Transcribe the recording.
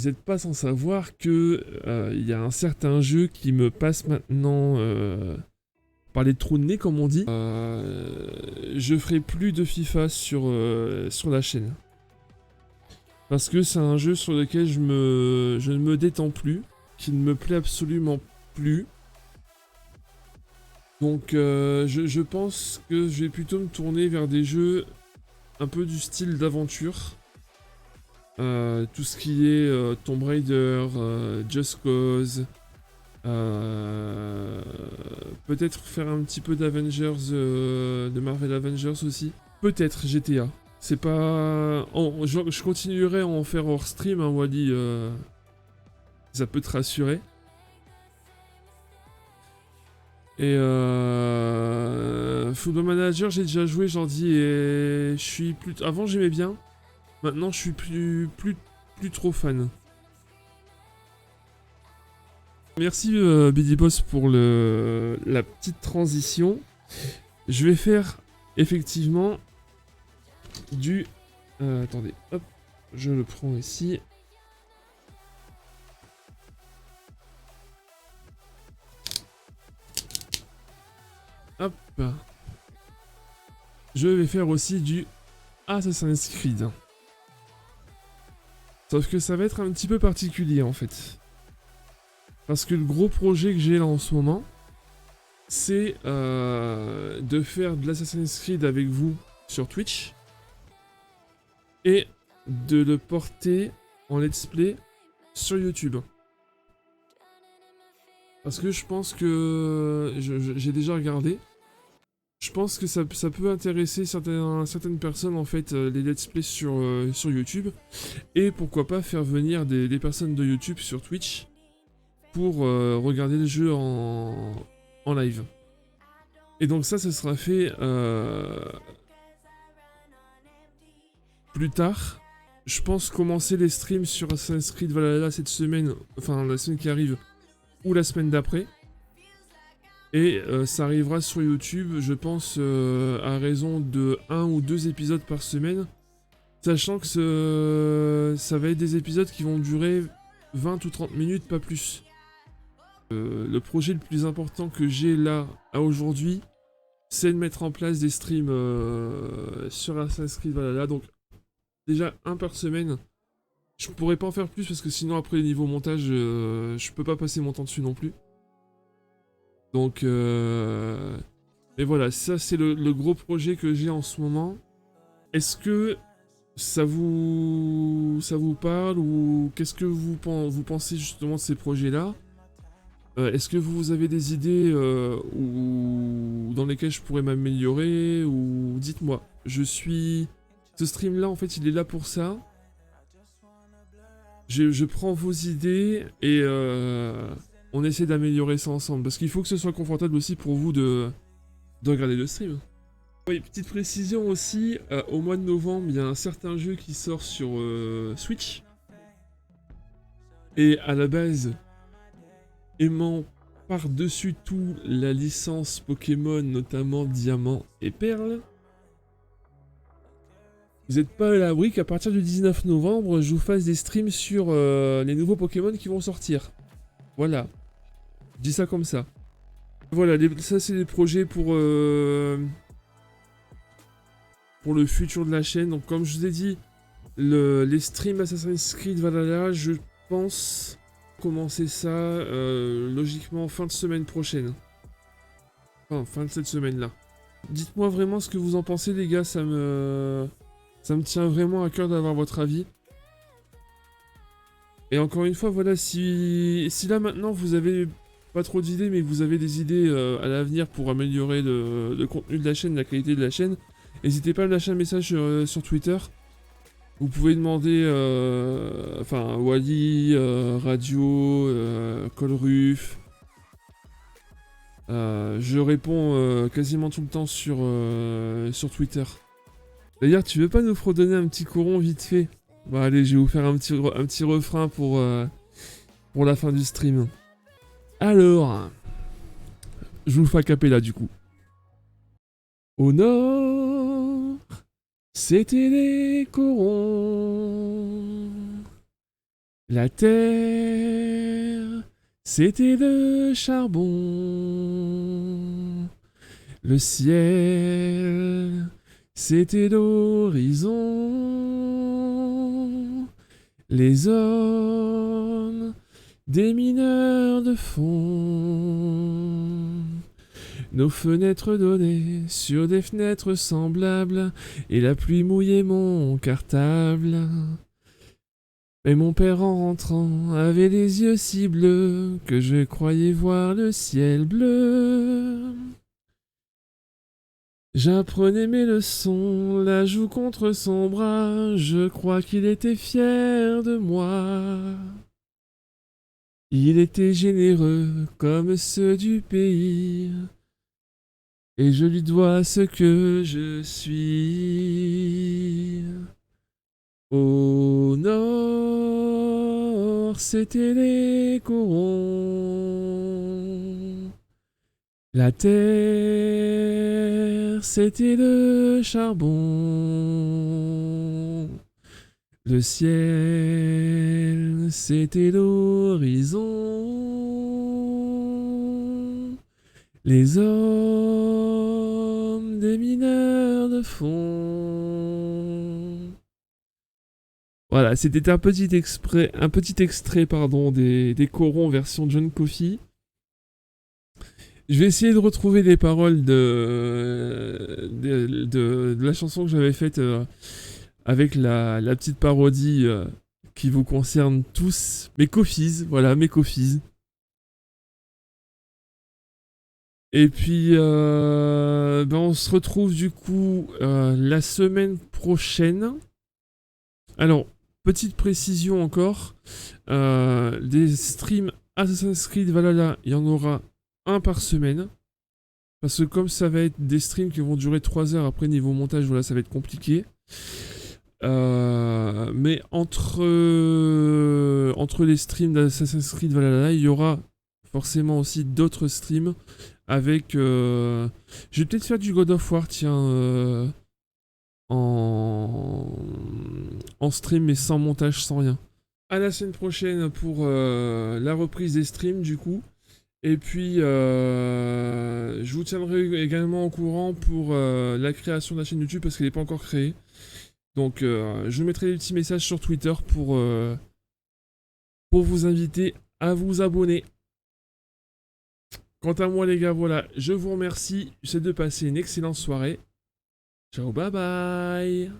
Vous n'êtes pas sans savoir que il y a un certain jeu qui me passe maintenant par les trous de nez, comme on dit. Je ferai plus de FIFA sur la chaîne. Parce que c'est un jeu sur lequel je ne me détends plus, qui ne me plaît absolument plus. Donc je pense que je vais plutôt me tourner vers des jeux un peu du style d'aventure. Tout ce qui est Tomb Raider, Just Cause, peut-être faire un petit peu d'Avengers, de Marvel Avengers aussi. Peut-être GTA. C'est pas... je continuerai à en faire hors stream, hein, Wally. Ça peut te rassurer. Et Football Manager, j'ai déjà joué, j'en dis, et je suis plus... Avant, j'aimais bien. Maintenant, je suis plus trop fan. Merci Billy Boss pour la petite transition. Je vais faire effectivement du... attendez, hop, je le prends ici. Hop. Je vais faire aussi du Assassin's Creed. Sauf que ça va être un petit peu particulier en fait. Parce que le gros projet que j'ai là en ce moment, c'est de faire de l'Assassin's Creed avec vous sur Twitch. Et de le porter en let's play sur YouTube. Parce que je pense que... j'ai déjà regardé. Je pense que ça peut intéresser certaines personnes, en fait, les let's play sur YouTube. Et pourquoi pas faire venir des personnes de YouTube sur Twitch pour regarder le jeu en live. Et donc ça, ce sera fait plus tard. Je pense commencer les streams sur Assassin's Creed Valhalla cette semaine, enfin la semaine qui arrive, ou la semaine d'après. Et ça arrivera sur YouTube, je pense, à raison de 1 ou 2 épisodes par semaine. Sachant que ça va être des épisodes qui vont durer 20 ou 30 minutes, pas plus. Le projet le plus important que j'ai là, à aujourd'hui, c'est de mettre en place des streams sur Assassin's Creed Valhalla. Donc, déjà, un par semaine. Je pourrais pas en faire plus parce que sinon, après, niveau montage, je peux pas passer mon temps dessus non plus. Donc, mais voilà, ça c'est le gros projet que j'ai en ce moment. Est-ce que ça vous parle ou qu'est-ce que vous pensez justement de ces projets-là? Est-ce que vous avez des idées dans lesquelles je pourrais m'améliorer ou dites-moi. Ce stream-là, en fait, il est là pour ça. Je prends vos idées et on essaie d'améliorer ça ensemble. Parce qu'il faut que ce soit confortable aussi pour vous de regarder le stream. Oui, petite précision aussi, au mois de novembre, il y a un certain jeu qui sort sur Switch. Et à la base, aimant par-dessus tout la licence Pokémon, notamment Diamant et Perle, vous n'êtes pas à l'abri qu'à partir du 19 novembre, je vous fasse des streams sur les nouveaux Pokémon qui vont sortir. Voilà. Je dis ça comme ça. Voilà, ça c'est les projets pour le futur de la chaîne. Donc comme je vous ai dit, les streams Assassin's Creed Valhalla, je pense commencer ça logiquement fin de semaine prochaine. Enfin, fin de cette semaine-là. Dites-moi vraiment ce que vous en pensez les gars, ça me tient vraiment à cœur d'avoir votre avis. Et encore une fois, voilà, si là maintenant vous avez pas trop d'idées, mais que vous avez des idées à l'avenir pour améliorer le contenu de la chaîne, la qualité de la chaîne, n'hésitez pas à me lâcher un message sur Twitter. Vous pouvez demander, enfin, Wally, Radio, Colruf. Je réponds quasiment tout le temps sur Twitter. D'ailleurs, tu veux pas nous fredonner un petit coron vite fait? Bon, allez, je vais vous faire un petit refrain pour la fin du stream. Alors, je vous le fais a cappella du coup. Au nord, c'était les corons. La terre, c'était de charbon. Le ciel, c'était d'horizon. Les hommes, des mineurs de fond. Nos fenêtres donnaient sur des fenêtres semblables, et la pluie mouillait mon cartable. Mais mon père en rentrant avait les yeux si bleus que je croyais voir le ciel bleu. J'apprenais mes leçons, la joue contre son bras, je crois qu'il était fier de moi. Il était généreux comme ceux du pays, et je lui dois ce que je suis. Au nord, c'était les corons. La terre, c'était le charbon. Le ciel, c'était l'horizon. Les hommes, des mineurs de fond. Voilà, c'était un petit extrait pardon, des corons version John Coffey. Je vais essayer de retrouver les paroles de la chanson que j'avais faite avec la petite parodie qui vous concerne tous. Mes Coffees, voilà, mes Coffees. Et puis, ben on se retrouve du coup la semaine prochaine. Alors, petite précision encore, des streams Assassin's Creed Valhalla, il y en aura un par semaine. Parce que comme ça va être des streams qui vont durer 3 heures, après niveau montage, voilà, ça va être compliqué. Mais entre les streams d'Assassin's Creed Valhalla, il y aura forcément aussi d'autres streams avec... je vais peut-être faire du God of War, tiens, en stream, mais sans montage, sans rien. À la semaine prochaine pour la reprise des streams, du coup. Et puis, je vous tiendrai également au courant pour la création de la chaîne YouTube parce qu'elle n'est pas encore créée. Donc, je vous mettrai des petits messages sur Twitter pour vous inviter à vous abonner. Quant à moi, les gars, voilà, je vous remercie. J'essaie de passer une excellente soirée. Ciao, bye bye.